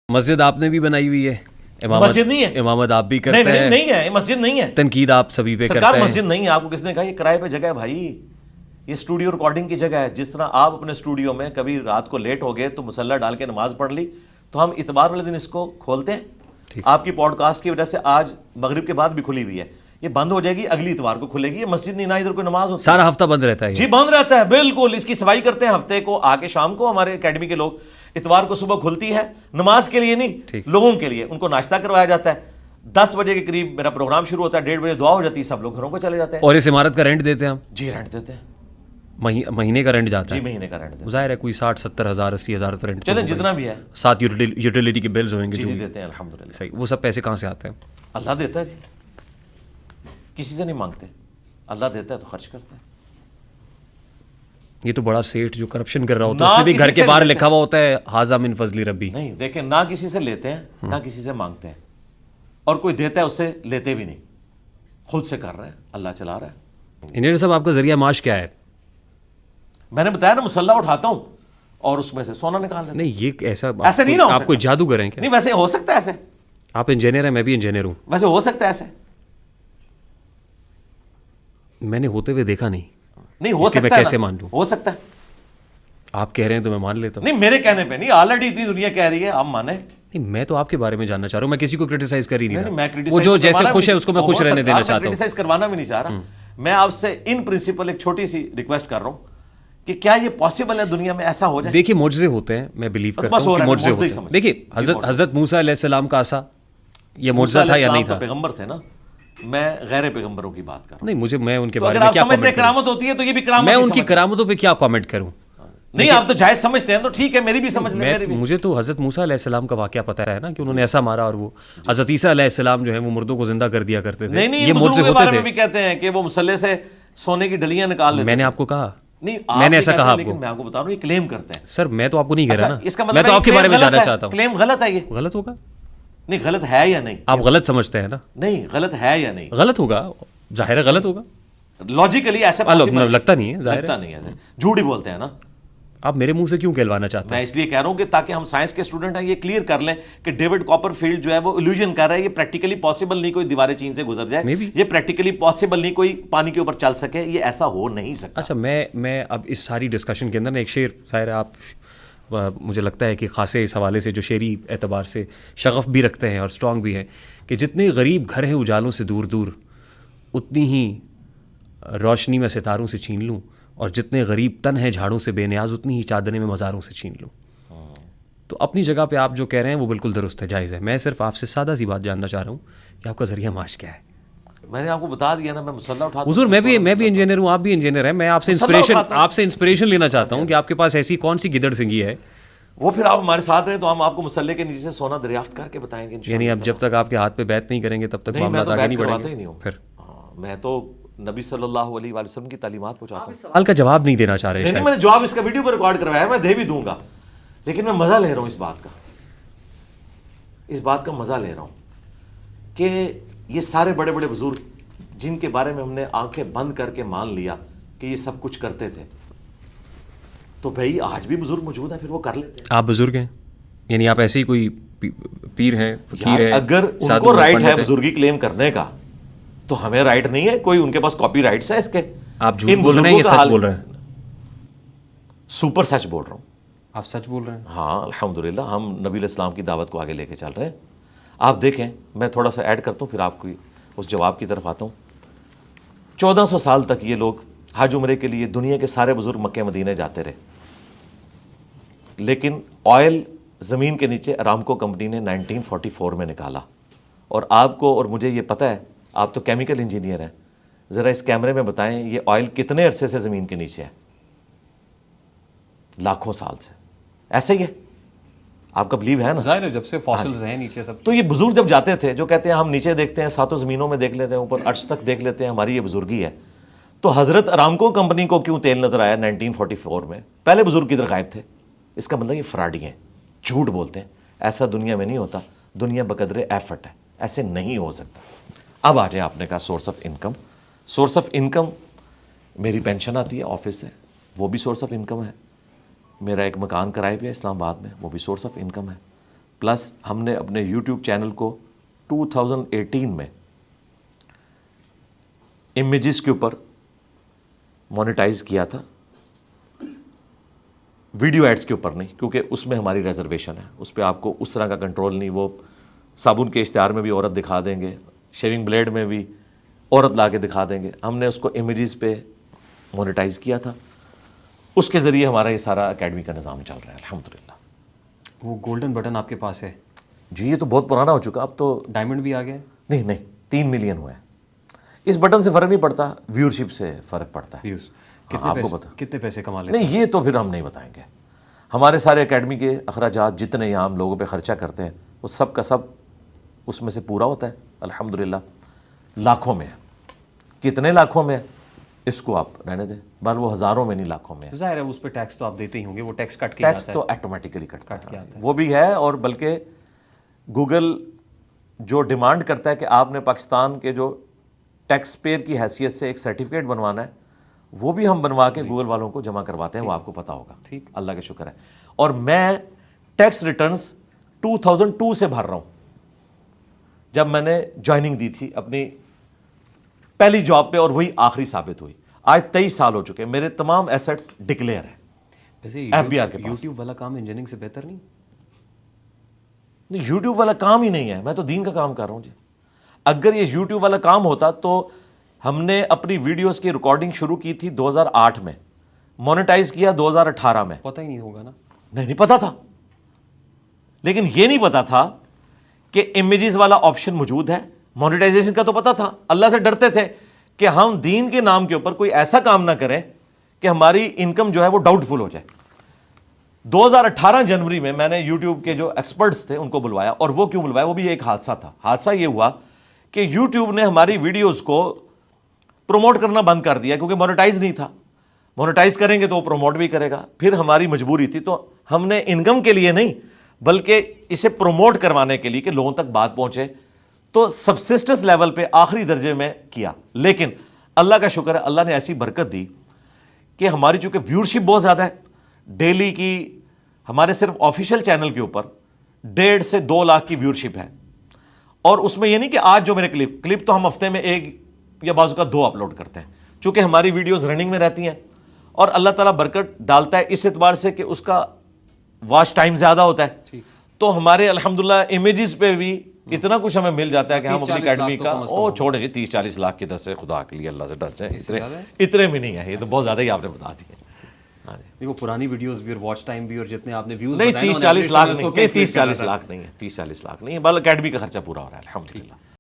مسجد آپ نے بھی بنائی ہوئی ہے، مسجد نہیں ہے، امامت آپ بھی کرتے ہیں، نہیں ہے، مسجد نہیں ہے، تنقید آپ سبھی پہ کرتے سرکار ہیں۔ مسجد نہیں ہے، آپ کو کس نے کہا؟ یہ کرائے پہ جگہ ہے بھائی، یہ اسٹوڈیو ریکارڈنگ کی جگہ ہے۔ جس طرح آپ اپنے اسٹوڈیو میں کبھی رات کو لیٹ ہو گئے تو مصلی ڈال کے نماز پڑھ لی، تو ہم اتوار والے دن اس کو کھولتے ہیں۔ آپ کی پوڈ کاسٹ کی وجہ سے آج مغرب کے بعد بھی کھلی ہوئی ہے، یہ بند ہو جائے گی، اگلی اتوار کو کھلے گی۔ یہ مسجد نہیں، نہ ادھر کوئی نماز ہوتی ہے، سارا ہفتہ بند رہتا ہے جی بند رہتا ہے، بالکل۔ اس کی صفائی کرتے ہیں ہفتے کو آ کے شام کو ہمارے اکیڈمی کے لوگ، اتوار کو صبح کھلتی ہے، نماز کے لیے نہیں، لوگوں کے لیے، ان کو ناشتہ کروایا جاتا ہے۔ 10 بجے کے قریب میرا پروگرام شروع ہوتا ہے، 1:30 بجے دعا ہو جاتی ہے، سب لوگ گھروں کو چلے جاتے ہیں۔ اور اس عمارت کا رینٹ دیتے ہیں ہم؟ جی رینٹ دیتے ہیں، مہینے کا رینٹ جاتا ہے؟ جی مہینے کا رینٹ دیتے ہیں۔ ظاہر ہے کوئی 60-70 ہزار 80 ہزار رینٹ چلیں جتنا بھی ہے، ساتھ یوٹیلیٹی کے بلز ہوئیں گے جی جو جی دیتے ہیں الحمدللہ۔ صحیح، وہ سب پیسے کہاں سے آتے ہیں؟ اللہ دیتا ہے جی، کسی سے نہیں مانگتے، اللہ دیتا ہے تو خرچ کرتا ہے۔ یہ تو بڑا سیٹ جو کرپشن کر رہا ہوتا ہے، اس نے بھی گھر کے باہر لکھا ہوا ہوتا ہے ھذا من فضل ربی۔ نہیں دیکھیں، نہ کسی سے لیتے ہیں نہ کسی سے مانگتے ہیں، اور کوئی دیتا ہے اس سے لیتے بھی نہیں، خود سے کر رہے ہیں، اللہ چلا رہا ہے۔ انجینئر صاحب، آپ کا ذریعہ معاش کیا ہے؟ میں نے بتایا نا، مسلح اٹھاتا ہوں اور اس میں سے سونا نکال لیتا ہوں۔ نہیں، یہ ایسا ایسے نہیں نا ہو آپ کوئی جادوگر ہیں کیا؟ نہیں، ویسے ہو سکتا ہے ایسے، آپ انجینئر ہیں، میں بھی انجینئر ہوں، ویسے ہو سکتا ہے ایسے، میں نے ہوتے ہوئے دیکھا نہیں، نہیں ہو اس لیے سکتا میں ہے، کیسے مان لوں؟ ہو سکتا ہے، آپ کہہ رہے ہیں تو میں مان لیتا ہوں۔ نہیں میرے کہنے پہ نہیں، آلریڈی اتنی دنیا کہہ رہی ہے، آپ مانیں۔ نہیں، میں تو آپ کے بارے میں جاننا چاہ رہا ہوں، میں کسی کو کرٹیسائز کر ہی نہیں میں رہا، وہ جو جیسے خوش ہے اس کو میں خوش رہنے دینا چاہتا ہوں۔ کرٹیسائز کروانا بھی نہیں چاہ رہا، میں آپ سے ان پرنسپل ایک چھوٹی سی ریکویسٹ کر رہا ہوں کہ کیا یہ پاسبل ہے دنیا میں ایسا ہو جائے؟ دیکھیے، معجزے ہوتے ہیں، میں بلیو کرتا ہوں کہ معجزے ہوتے ہیں۔ دیکھیے، حضرت موسیٰ علیہ السلام کا عصا، یہ معجزہ تھا یا نہیں تھا؟ پیغمبر تھے نا، میں غیر پیغمبروں کی بات کر رہا ہوں۔ نہیں، میں ان کے تو بارے اگر میں آپ کیا سمجھتے کامنٹ ہیں کروں؟ کرامت ہوتی ہے تو یہ بھی کرامت میں ہی ان کی سمجھتے کرامتوں پہ کیا کامنٹ کروں؟ ہیں۔ نہیں، آپ تو جائز سمجھتے ہیں تو ٹھیک ہے، میری بھی سمجھ لیں، میری بھی۔ مجھے تو حضرت موسیٰ علیہ السلام کا واقعہ پتہ ہے نا، کہ انہوں نے ایسا مارا اور وہ حضرت عیسیٰ علیہ السلام جو ہے وہ مردوں کو زندہ کر دیا کرتے تھے۔ نہیں، یہ معجزے کے ہوتے بارے میں تھے۔ بھی کہتے ہیں کہ وہ مسلح سے سونے کی ڈلیاں نکال لیتے ہیں۔ میں نے آپ کو کہا؟ نہیں، میں نے ایسا کہا آپ کو؟ لیکن میں آپ کو بتا رہا ہوں، یہ کلیم کرتے ہیں۔ سر، میں تو آپ کو نہیں کہہ رہا نا، اس کا میں مطلب تو آپ کے بارے میں جاننا چاہتا ہوں۔ کلیم غلط ہے، یہ غلط ہوگا؟ نہیں، غلط ہے یا نہیں؟ آپ غلط سمجھتے ہیں نا؟ نہیں، غلط ہے یا نہیں؟ غلط ہوگا، ظاہر ہے غلط ہوگا، لاجیکلی ایسا لگتا نہیں ہے، ظاہر لگتا نہیں ہے، جھوٹ ہی بولتے ہیں نا۔ آپ میرے منہ سے کیوں کہلوانا چاہتے ہیں؟ میں اس لیے کہہ رہا ہوں کہ تاکہ ہم سائنس کے اسٹوڈنٹ ہیں، یہ کلیئر کر لیں کہ ڈیوڈ کاپر فیلڈ جو ہے وہ الوژن کر رہا ہے، یہ پریکٹیکلی پاسبل نہیں کوئی دیواریں چین سے گزر جائے، یہ پریکٹیکلی پاسبل نہیں کوئی پانی کے اوپر چل سکے، یہ ایسا ہو نہیں سکتا۔ اچھا، میں اب اس ساری ڈسکشن کے اندر نا ایک شعر، ظاہر ہے آپ مجھے لگتا ہے کہ خاصے اس حوالے سے جو شعری اعتبار سے شغف بھی رکھتے ہیں اور اسٹرانگ بھی ہیں، کہ جتنے غریب گھر ہیں اجالوں سے دور دور، اتنی ہی روشنی میں ستاروں سے چھین لوں، اور جتنے غریب تن ہیں جھاڑوں سے بے نیاز، اتنی ہی چادریں میں مزاروں سے چھین لوں۔ تو اپنی جگہ پہ آپ جو کہہ رہے ہیں وہ بالکل درست ہے، جائز ہے۔ میں صرف آپ سے سادہ سی بات جاننا چاہ رہا ہوں کہ آپ کا ذریعہ معاش کیا ہے؟ میں نے آپ کو بتا دیا نا، میں مسلح اٹھاتا ہوں۔ حضور، میں بھی انجینئر ہوں، آپ بھی انجینئر ہیں، میں آپ سے انسپریشن لینا چاہتا ہوں کہ آپ کے پاس ایسی کون سی گدڑ سنگھی ہے؟ وہ پھر آپ ہمارے ساتھ رہیں تو ہم آپ کو مسلح کے نیچے سے سونا دریافت کر کے بتائیں گے۔ یعنی اب جب تک آپ کے ہاتھ پہ بیعت نہیں کریں گے تب تک معاملات آگے نہیں بڑھیں گے؟ پھر میں تو نبی صلی اللہ علیہ وآلہ وسلم کی تعلیمات پہنچاتا ہوں۔ سوال کا جواب نہیں دینا چاہ رہے نہیں، میں نے جواب اس کا ویڈیو پر ریکارڈ کروایا ہے، میں دے بھی دوں گا، لیکن میں مزہ لے رہا ہوں اس بات کا مزہ لے رہا ہوں کہ یہ سارے بڑے بڑے بزرگ جن کے بارے میں ہم نے آنکھیں بند کر کے مان لیا کہ یہ سب کچھ کرتے تھے، تو بھائی آج بھی بزرگ موجود ہیں، پھر وہ کر لیتے ہیں۔ آپ بزرگ ہیں، یعنی آپ ایسے ہی کوئی پیر ہیں، فقیر ہیں؟ اگر ان کو رائٹ ہے بزرگی کلیم کرنے کا تو ہمیں رائٹ نہیں ہے؟ کوئی ان کے پاس کاپی رائٹس ہے اس کے؟ آپ جھوٹ بول رہے ہیں یا سچ بول رہے ہیں؟ سپر سچ بول رہا ہوں۔ آپ سچ بول رہے ہیں؟ ہاں الحمدللہ، ہم نبی علیہ السلام کی دعوت کو آگے لے کے چل رہے ہیں۔ آپ دیکھیں، میں تھوڑا سا ایڈ کرتا ہوں پھر آپ کی اس جواب کی طرف آتا ہوں۔ 1400 سال تک یہ لوگ حج عمرے کے لیے دنیا کے سارے بزرگ مکہ مدینے جاتے رہے، لیکن آئل زمین کے نیچے ارامکو کمپنی نے 1944 میں نکالا۔ اور آپ کو اور مجھے یہ پتہ ہے، آپ تو کیمیکل انجینئر ہیں، ذرا اس کیمرے میں بتائیں یہ آئل کتنے عرصے سے زمین کے نیچے ہے؟ لاکھوں سال سے، ایسا ہی ہے؟ آپ کا بلیو ہے نا؟ ظاہر ہے، جب سے فاسلز ہیں نیچے سب۔ تو یہ بزرگ جب جاتے تھے، جو کہتے ہیں ہم نیچے دیکھتے ہیں، ساتوں زمینوں میں دیکھ لیتے ہیں، اوپر عرش تک دیکھ لیتے ہیں، ہماری یہ بزرگی ہے، تو حضرت ارامکو کمپنی کو کیوں تیل نظر آیا 1944 میں؟ پہلے بزرگ کدھر غائب تھے؟ اس کا مطلب یہ فراڈی ہیں، جھوٹ بولتے ہیں۔ ایسا دنیا میں نہیں ہوتا، دنیا بقدر ایفرٹ ہے، ایسے نہیں ہو سکتا۔ اب آ جائے، آپ نے کہا source of income. Source of income, میری پینشن آتی ہے آفس سے، وہ بھی سورس آف انکم ہے۔ میرا ایک مکان کرائے پہ ہے اسلام آباد میں، وہ بھی سورس آف انکم ہے۔ پلس ہم نے اپنے یوٹیوب چینل کو 2018 میں امیجز کے اوپر مونیٹائز کیا تھا، ویڈیو ایڈز کے اوپر نہیں، کیونکہ اس میں ہماری ریزرویشن ہے، اس پہ آپ کو اس طرح کا کنٹرول نہیں. وہ صابن کے اشتہار میں بھی عورت دکھا دیں گے، شیونگ بلیڈ میں بھی عورت لا کے دکھا دیں گے. ہم نے اس کو امیجز پہ مونیٹائز کیا تھا، اس کے ذریعے ہمارا یہ سارا اکیڈمی کا نظام چل رہا ہے الحمدللہ. وہ گولڈن بٹن آپ کے پاس ہے؟ جی یہ تو بہت پرانا ہو چکا، اب تو ڈائمنڈ بھی آ گیا؟ نہیں 3 ملین ہوئے ہیں. اس بٹن سے فرق نہیں پڑتا، ویورشپ سے فرق پڑتا ہے. ویوز آپ کو پتا کتنے پیسے کما لیتے؟ نہیں یہ تو پھر ہم نہیں بتائیں گے. ہمارے سارے اکیڈمی کے اخراجات جتنے یہاں ہم لوگوں پہ خرچہ کرتے ہیں وہ سب کا سب اس میں سے پورا ہوتا ہے الحمدللہ. لاکھوں میں ہے، کتنے لاکھوں میں ہے اس کو آپ رہنے دیں، بل وہ ہزاروں میں نہیں لاکھوں میں ہے. ظاہر ہے اس پہ ٹیکس تو آپ دیتے ہی ہوں گے، وہ ٹیکس کٹ کے ٹیکس تو آٹومیٹیکلی کٹتا ہے، وہ بھی ہے. اور بلکہ گوگل جو ڈیمانڈ کرتا ہے کہ آپ نے پاکستان کے جو ٹیکس پیئر کی حیثیت سے ایک سرٹیفکیٹ بنوانا ہے، وہ بھی ہم بنوا کے گوگل والوں کو جمع کرواتے ہیں، وہ آپ کو پتا ہوگا. ٹھیک، اللہ کا شکر ہے. اور میں ٹیکس ریٹرنز 2002 سے بھر رہا ہوں، جب میں نے جوائننگ دی تھی اپنی پہلی جاب پہ، اور وہی آخری ثابت ہوئی. آج 23 سال ہو چکے، میرے تمام ایسٹس ڈکلیئر ہیں. ویسے FBR کے پاس یوٹیوب والا کام انجینئرنگ سے بہتر نہیں؟ نہیں یوٹیوب والا کام ہی نہیں ہے، میں تو دین کا کام کر رہا ہوں جی. اگر یہ یوٹیوب والا کام ہوتا تو ہم نے اپنی ویڈیوز کی ریکارڈنگ شروع کی تھی 2008 میں، مونیٹائز کیا 2018 میں. پتہ ہی نہیں ہوگا نا. نہیں پتا تھا، لیکن یہ نہیں پتا تھا کہ امیجز والا آپشن موجود ہے. مونیٹائزیشن کا تو پتا تھا، اللہ سے ڈرتے تھے کہ ہم دین کے نام کے اوپر کوئی ایسا کام نہ کریں کہ ہماری انکم جو ہے وہ ڈاؤٹ فل ہو جائے. 2018 جنوری میں نے یوٹیوب کے جو ایکسپرٹس تھے ان کو بلوایا. اور وہ کیوں بلوایا؟ وہ بھی ایک حادثہ تھا. حادثہ یہ ہوا کہ یوٹیوب نے ہماری ویڈیوز کو پروموٹ کرنا بند کر دیا، کیونکہ مونیٹائز نہیں تھا. مونیٹائز کریں گے تو وہ پروموٹ بھی کرے گا. پھر ہماری مجبوری تھی، تو ہم نے انکم کے لیے نہیں بلکہ اسے پروموٹ کروانے کے لیے کہ لوگوں تک بات پہنچے، تو سبسسٹنس لیول پہ آخری درجے میں کیا. لیکن اللہ کا شکر ہے، اللہ نے ایسی برکت دی کہ ہماری چونکہ ویورشپ بہت زیادہ ہے، ڈیلی کی ہمارے صرف آفیشیل چینل کے اوپر 1.5 سے 2 لاکھ کی ویورشپ ہے. اور اس میں یہ نہیں کہ آج جو میرے کلپ تو ہم ہفتے میں 1 یا بازو کا 2 اپلوڈ کرتے ہیں، چونکہ ہماری ویڈیوز رننگ میں رہتی ہیں. اور اللہ تعالیٰ برکت ڈالتا ہے اس اعتبار سے کہ اس کا واچ ٹائم زیادہ ہوتا ہے، تو ہمارے الحمدللہ امیجز پہ بھی اتنا کچھ ہمیں مل جاتا ہے کہ ہم اپنی اکیڈمی کا چھوڑیں جی 30-40 لاکھ کی در سے خدا کے لیے اللہ سے ڈر جائیں. اتنے بھی نہیں ہے، یہ تو بہت زیادہ ہی آپ نے بتا دیا. وہ پرانی ویڈیوز بھی اور واچ ٹائم بھی اور جتنے آپ نے ویوز نہیں 30-40 لاکھ نہیں ہے، 30-40 لاکھ نہیں ہے، بل اکیڈمی کا خرچہ پورا ہو رہا ہے الحمدللہ.